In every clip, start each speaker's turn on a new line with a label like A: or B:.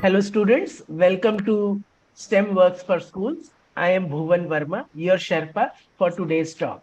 A: Hello, students. Welcome to STEM Works for Schools. I am Bhuvan Verma, your Sherpa for today's talk.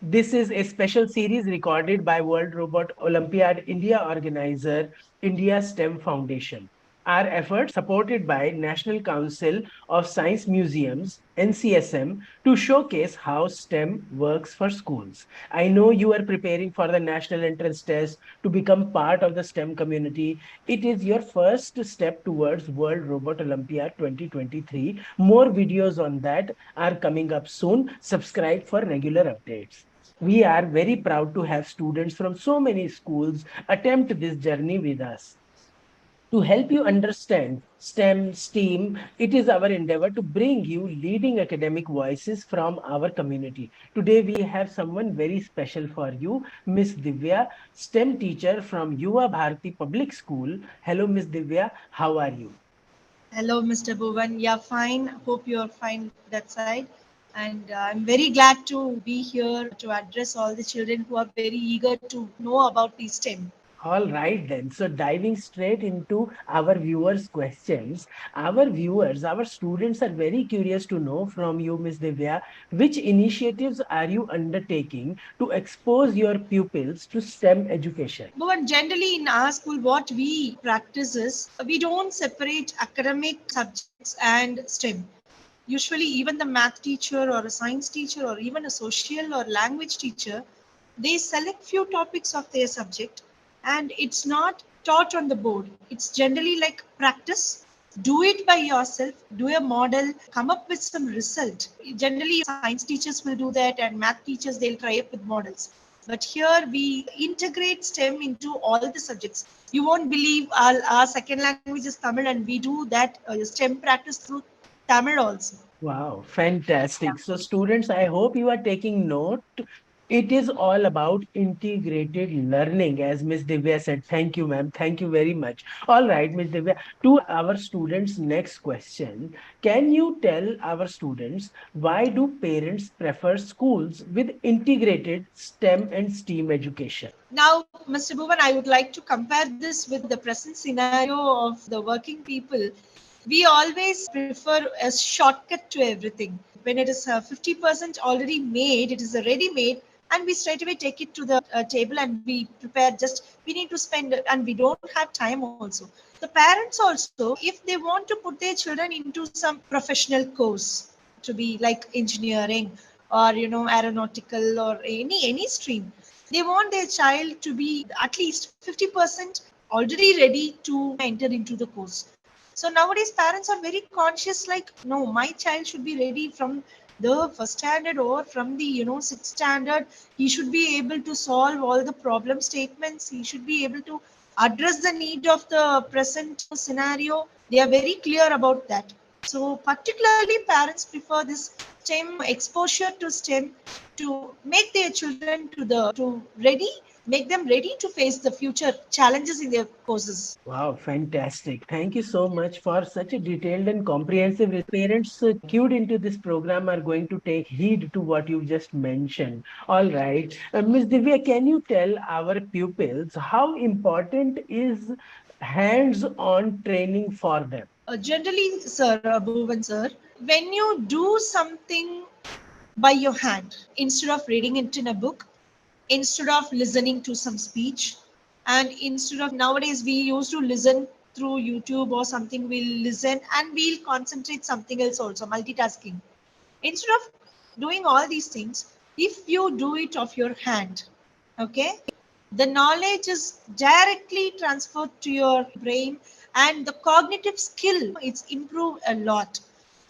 A: This is a special series recorded by World Robot Olympiad India organizer, India STEM Foundation. Our effort supported by National Council of Science Museums, NCSM, to showcase how STEM works for schools. I know you are preparing for the national entrance test to become part of the STEM community. It is your first step towards World Robot Olympiad 2023. More videos on that are coming up soon. Subscribe for regular updates. We are very proud to have students from so many schools attempt this journey with us. To help you understand STEM, STEAM, it is our endeavor to bring you leading academic voices from our community. Today, we have someone very special for you, Miss Divya, STEM teacher from Yuvabharthi Public School. Hello, Miss Divya. How are you?
B: Hello, Mr. Bhuvan. Yeah, fine. Hope you're fine that side. And I'm very glad to be here to address all the children who are very eager to know about the STEM.
A: All right, then. So, diving straight into our viewers' questions, our viewers, our students are very curious to know from you, Ms. Divya, which initiatives are you undertaking to expose your pupils to STEM education?
B: But generally in our school, what we practice is we don't separate academic subjects and STEM. Usually, even the math teacher or a science teacher or even a social or language teacher, they select few topics of their subject and it's not taught on the board. It's generally like practice, do it by yourself, do a model, come up with some result. Generally, science teachers will do that and math teachers, they'll try it with models. But here we integrate STEM into all the subjects. You won't believe our second language is Tamil and we do that STEM practice through Tamil also.
A: Wow, fantastic. So, students, I hope you are taking note. It is all about integrated learning, as Ms. Divya said. Thank you, ma'am. Thank you very much. All right, Ms. Divya. To our students' next question, can you tell our students why do parents prefer schools with integrated STEM and STEAM education?
B: Now, Mr. Bhuvan, I would like to compare this with the present scenario of the working people. We always prefer a shortcut to everything. When it is 50% already made, it is a ready made, and we straight away take it to the table and we prepare. Just we need to spend, and we don't have time also. The parents also, if they want to put their children into some professional course to be like engineering or aeronautical or any stream, they want their child to be at least 50% already ready to enter into the course. So nowadays parents are very conscious, like, no, my child should be ready from the first standard or from the sixth standard. He should be able to solve all the problem statements. He should be able to address the need of the present scenario. They are very clear about that. So particularly parents prefer this STEM exposure to STEM to make their children to ready, make them ready to face the future challenges in their courses.
A: Wow, fantastic. Thank you so much for such a detailed and comprehensive. Parents cued into this program are going to take heed to what you just mentioned. All right. Ms. Divya, can you tell our pupils how important is hands-on training for them?
B: Generally, sir, Bhuvan sir, when you do something by your hand instead of reading it in a book, instead of listening to some speech, and instead of nowadays we used to listen through YouTube or something, we'll listen and we'll concentrate something else also, multitasking. Instead of doing all these things, if you do it of your hand, okay, the knowledge is directly transferred to your brain and the cognitive skill it's improved a lot.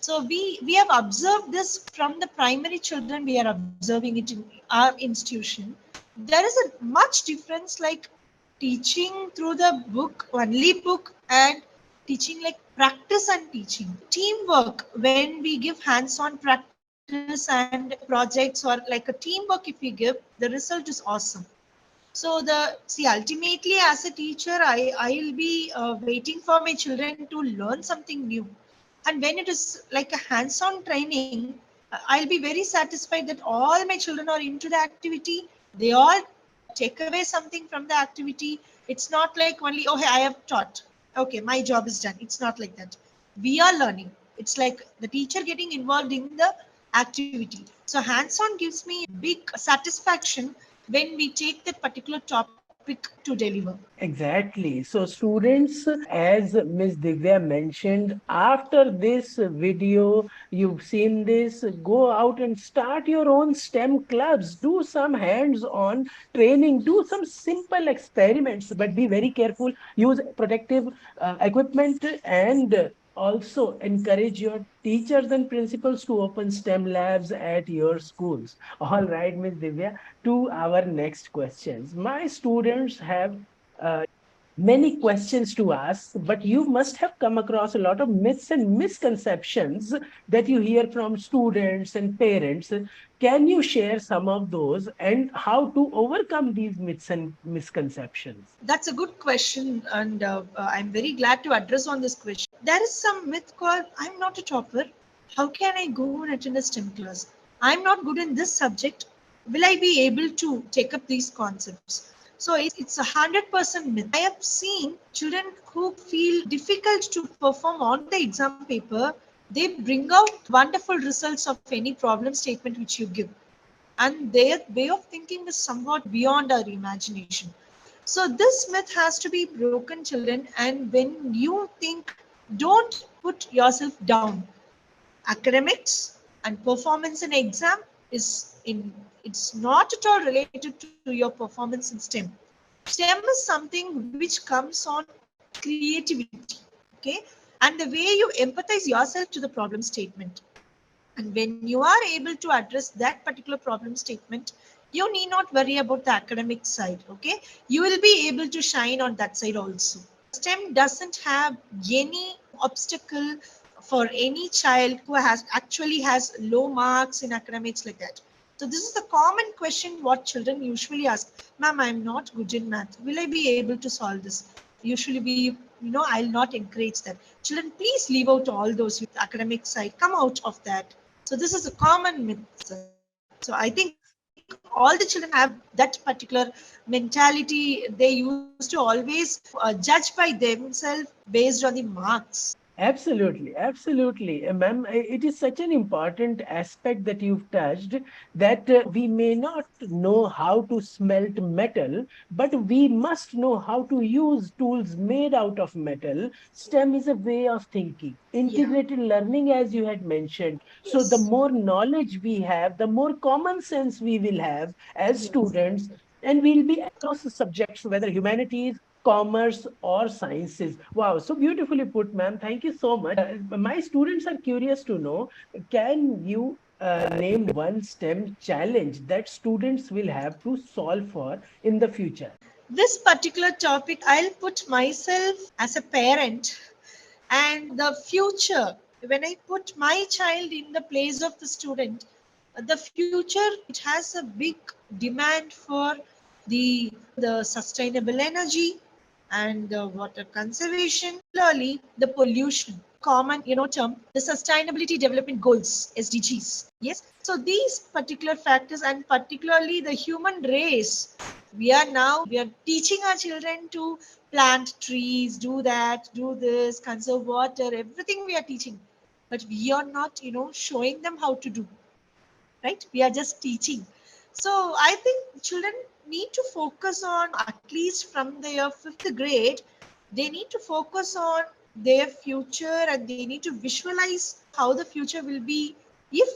B: So we have observed this from the primary children. We are observing it in our institution. There is a much difference, like teaching through the book, only book, and teaching like practice and teaching teamwork. When we give hands-on practice and projects or like a teamwork, if we give, the result is awesome. So the see, ultimately as a teacher, I'll be waiting for my children to learn something new. And when it is like a hands-on training, I'll be very satisfied that all my children are into the activity. They all take away something from the activity. It's not like only, oh, hey, I have taught. okay, my job is done. It's not like that. We are learning. It's like the teacher getting involved in the activity. So hands-on gives me big satisfaction when we take that particular topic to deliver.
A: Exactly. So, students, as Ms. Divya mentioned, after this video, you've seen this, go out and start your own STEM clubs. Do some hands on training, do some simple experiments, but be very careful. Use protective equipment and also encourage your teachers and principals to open STEM labs at your schools. All right, Ms. Divya, to our next questions. My students have uh, many questions to ask, but you must have come across a lot of myths and misconceptions that you hear from students and parents. Can you share some of those and how to overcome these myths and misconceptions?
B: That's a good question, and I'm very glad to address on this question. There is some myth called "I'm not a topper. How can I go and attend a STEM class? I'm not good in this subject. Will I be able to take up these concepts?" So it's 100% myth. I have seen children who feel difficult to perform on the exam paper. They bring out wonderful results of any problem statement which you give, and their way of thinking is somewhat beyond our imagination. So this myth has to be broken, children. And when you think, don't put yourself down. Academics and performance in exam is in it's not at all related to your performance in STEM. STEM is something which comes on creativity, okay, and the way you empathize yourself to the problem statement. And when you are able to address that particular problem statement, you need not worry about the academic side. Okay, you will be able to shine on that side also. STEM doesn't have any obstacle for any child who has low marks in academics like that. So this is the common question what children usually ask. Ma'am, I'm not good in math. Will I be able to solve this? Usually I'll not encourage that. Children, please leave out all those with academic side. Come out of that. So this is a common myth, sir. So I think all the children have that particular mentality. They used to always judge by themselves based on the marks.
A: Absolutely, absolutely. Ma'am, it is such an important aspect that you've touched that we may not know how to smelt metal, but we must know how to use tools made out of metal. STEM is a way of thinking,
B: Yeah.
A: integrated learning, as you had mentioned. So, the
B: Yes.
A: more knowledge we have, the more common sense we will have as
B: Yes.
A: students, and we'll be across subjects, whether humanities, commerce or sciences. Wow, so beautifully put, ma'am. Thank you so much. My students are curious to know, can you name one STEM challenge that students will have to solve for in the future?
B: This particular topic, I'll put myself as a parent and the future. When I put my child in the place of the student, the future, it has a big demand for the sustainable energy and water conservation, particularly the pollution. Common term, the sustainability development goals, SDGs. Yes, so these particular factors, and particularly the human race, we are teaching our children to plant trees, do that, do this, conserve water, everything we are teaching, but we are not showing them how to do, right? We are just teaching. So I think children need to focus on, at least from their 5th grade, they need to focus on their future, and they need to visualize how the future will be if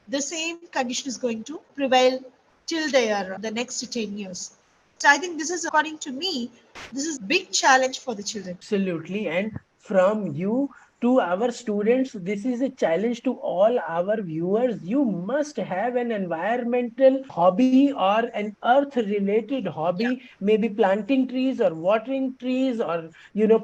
B: the same condition is going to prevail till the next 10 years. So I think this is, according to me, this is big challenge for the children.
A: Absolutely. And from you to our students, this is a challenge to all our viewers. You must have an environmental hobby or an earth related
B: Yeah.
A: hobby, maybe planting trees or watering trees or,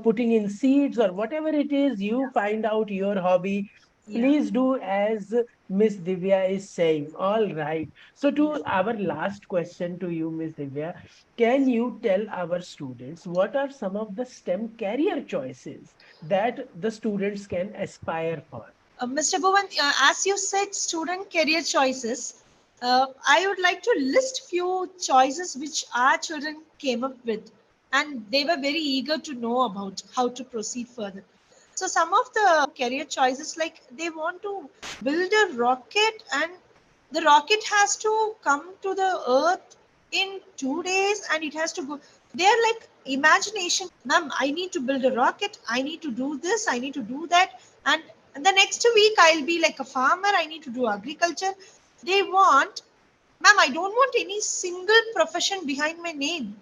A: putting in seeds or whatever it is, you find out your hobby.
B: Yeah.
A: Please do as Miss Divya is saying. All right. So,
B: Yeah.
A: to our last question to you, Miss Divya, can you tell our students what are some of the STEM career choices that the students can aspire for?
B: Mr. Bhuvan, as you said, student career choices, I would like to list few choices which our children came up with. and they were very eager to know about how to proceed further. So some of the career choices, like they want to build a rocket, and the rocket has to come to the earth in 2 days, and it has to go. They're like imagination, ma'am, I need to build a rocket, I need to do this, I need to do that, and the next week I'll be like a farmer, I need to do agriculture. They want, ma'am, I don't want any single profession behind my name.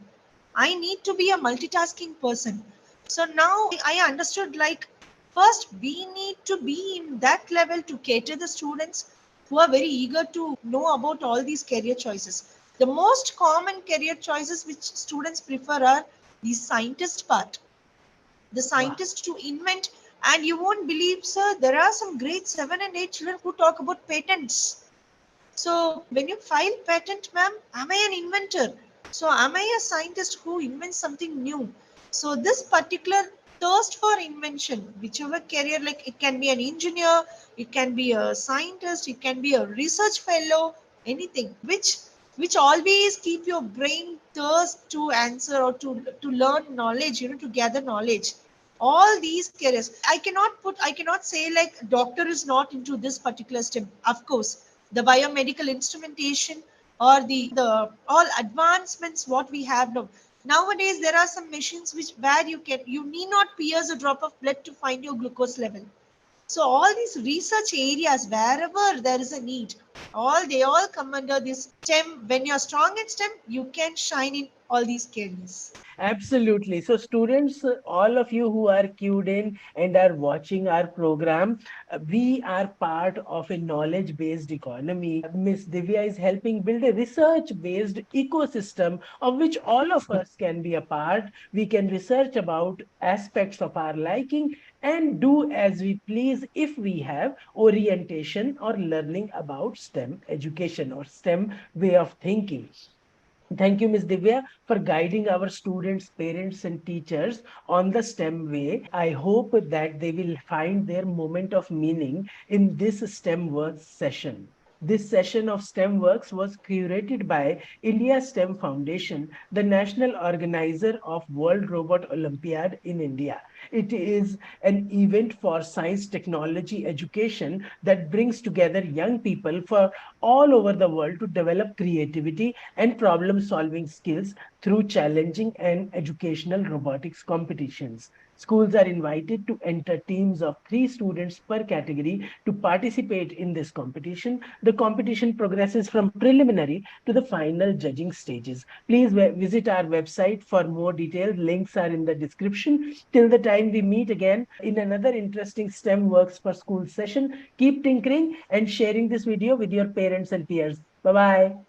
B: I need to be a multitasking person. So now I understood, like, first we need to be in that level to cater the students who are very eager to know about all these career choices. The most common career choices which students prefer are the scientist part, the
A: Wow.
B: scientist to invent. And you won't believe, sir, there are some grade 7 and 8 children who talk about patents. So when you file patent, ma'am, am I an inventor? So am I a scientist who invents something new? So this particular thirst for invention, whichever career, like it can be an engineer, it can be a scientist, it can be a research fellow, anything which always keep your brain thirst to answer or to learn knowledge, to gather knowledge. All these careers, I cannot say like doctor is not into this particular STEM. Of course, the biomedical instrumentation or the all advancements what we have now. Nowadays there are some machines which where you need not pierce a drop of blood to find your glucose level. So all these research areas, wherever there is a need, they all come under this STEM. When you're strong in STEM, you can shine in all these careers.
A: Absolutely. So, students, all of you who are queued in and are watching our program, we are part of a knowledge based economy. Miss Divya is helping build a research based ecosystem of which all of us can be a part. We can research about aspects of our liking and do as we please if we have orientation or learning about STEM education or STEM way of thinking. Thank you, Ms. Divya, for guiding our students, parents, and teachers on the STEM way. I hope that they will find their moment of meaning in this STEM Works session. This session of STEM Works was curated by India STEM Foundation, the national organizer of World Robot Olympiad in India. It is an event for science technology education that brings together young people for all over the world to develop creativity and problem solving skills through challenging and educational robotics competitions. Schools are invited to enter teams of 3 students per category to participate in this competition. The competition progresses from preliminary to the final judging stages. Please visit our website for more details. Links are in the description. Till the time we meet again in another interesting STEM Works for School session, keep tinkering and sharing this video with your parents and peers. Bye bye.